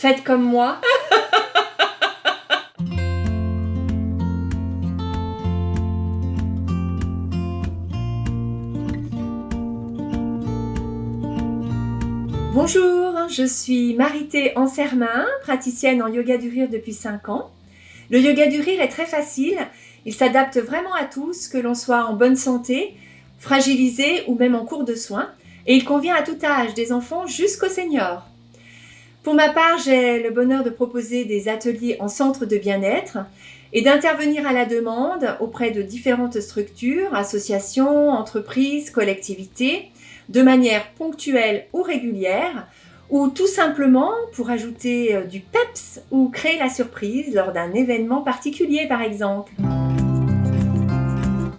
Faites comme moi. Bonjour, je suis Marité Ansermin, praticienne en yoga du rire depuis 5 ans. Le yoga du rire est très facile, il s'adapte vraiment à tous, que l'on soit en bonne santé, fragilisé ou même en cours de soins, et il convient à tout âge, des enfants jusqu'aux seniors. Pour ma part, j'ai le bonheur de proposer des ateliers en centre de bien-être et d'intervenir à la demande auprès de différentes structures, associations, entreprises, collectivités, de manière ponctuelle ou régulière, ou tout simplement pour ajouter du peps ou créer la surprise lors d'un événement particulier par exemple.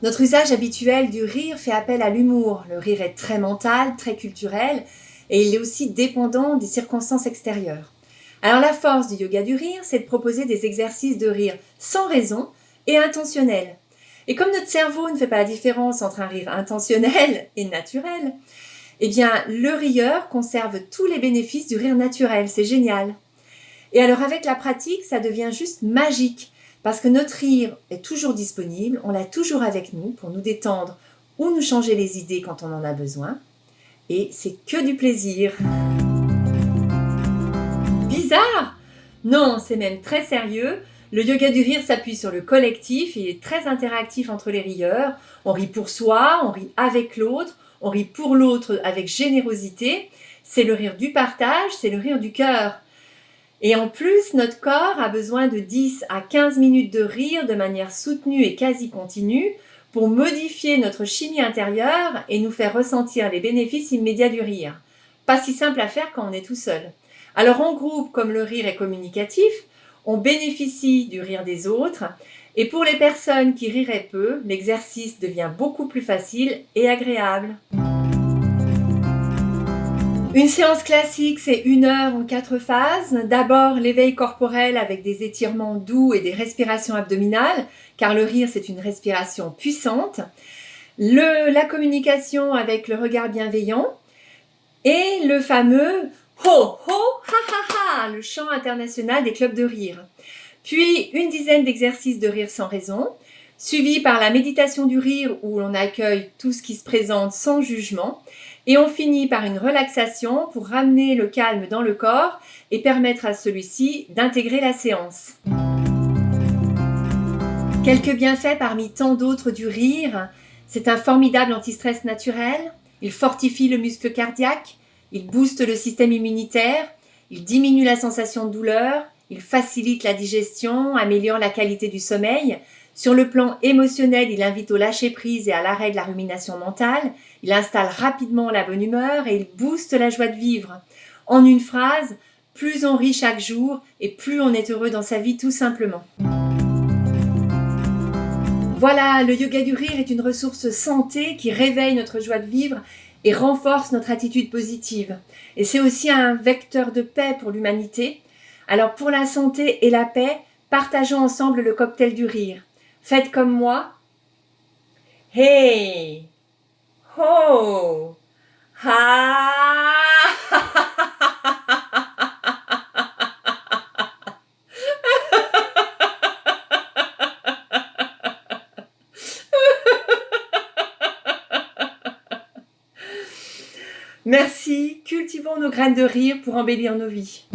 Notre usage habituel du rire fait appel à l'humour. Le rire est très mental, très culturel et il est aussi dépendant des circonstances extérieures. Alors la force du yoga du rire, c'est de proposer des exercices de rire sans raison et intentionnels. Et comme notre cerveau ne fait pas la différence entre un rire intentionnel et naturel, eh bien le rieur conserve tous les bénéfices du rire naturel, c'est génial. Et alors avec la pratique, ça devient juste magique. Parce que notre rire est toujours disponible, on l'a toujours avec nous pour nous détendre ou nous changer les idées quand on en a besoin. Et c'est que du plaisir. Bizarre ? Non, c'est même très sérieux. Le yoga du rire s'appuie sur le collectif, il est très interactif entre les rieurs. On rit pour soi, on rit avec l'autre, on rit pour l'autre avec générosité. C'est le rire du partage, c'est le rire du cœur. Et en plus, notre corps a besoin de 10 à 15 minutes de rire de manière soutenue et quasi continue pour modifier notre chimie intérieure et nous faire ressentir les bénéfices immédiats du rire. Pas si simple à faire quand on est tout seul. Alors en groupe, comme le rire est communicatif, on bénéficie du rire des autres et pour les personnes qui riraient peu, l'exercice devient beaucoup plus facile et agréable. Une séance classique, c'est 1 heure en 4 phases. D'abord, l'éveil corporel avec des étirements doux et des respirations abdominales, car le rire, c'est une respiration puissante. La communication avec le regard bienveillant. Et le fameux « ho, ho, ha, ha, ha », le chant international des clubs de rire. Puis, une dizaine d'exercices de rire sans raison, suivi par la méditation du rire où l'on accueille tout ce qui se présente sans jugement. Et on finit par une relaxation pour ramener le calme dans le corps et permettre à celui-ci d'intégrer la séance. Quelques bienfaits parmi tant d'autres du rire. C'est un formidable anti-stress naturel. Il fortifie le muscle cardiaque. Il booste le système immunitaire. Il diminue la sensation de douleur. Il facilite la digestion, améliore la qualité du sommeil. Sur le plan émotionnel, il invite au lâcher-prise et à l'arrêt de la rumination mentale. Il installe rapidement la bonne humeur et il booste la joie de vivre. En une phrase, plus on rit chaque jour et plus on est heureux dans sa vie tout simplement. Voilà, le yoga du rire est une ressource santé qui réveille notre joie de vivre et renforce notre attitude positive. Et c'est aussi un vecteur de paix pour l'humanité. Alors pour la santé et la paix, partageons ensemble le cocktail du rire. Faites comme moi. Hey! Ho! Ha! Merci, cultivons nos graines de rire pour embellir nos vies.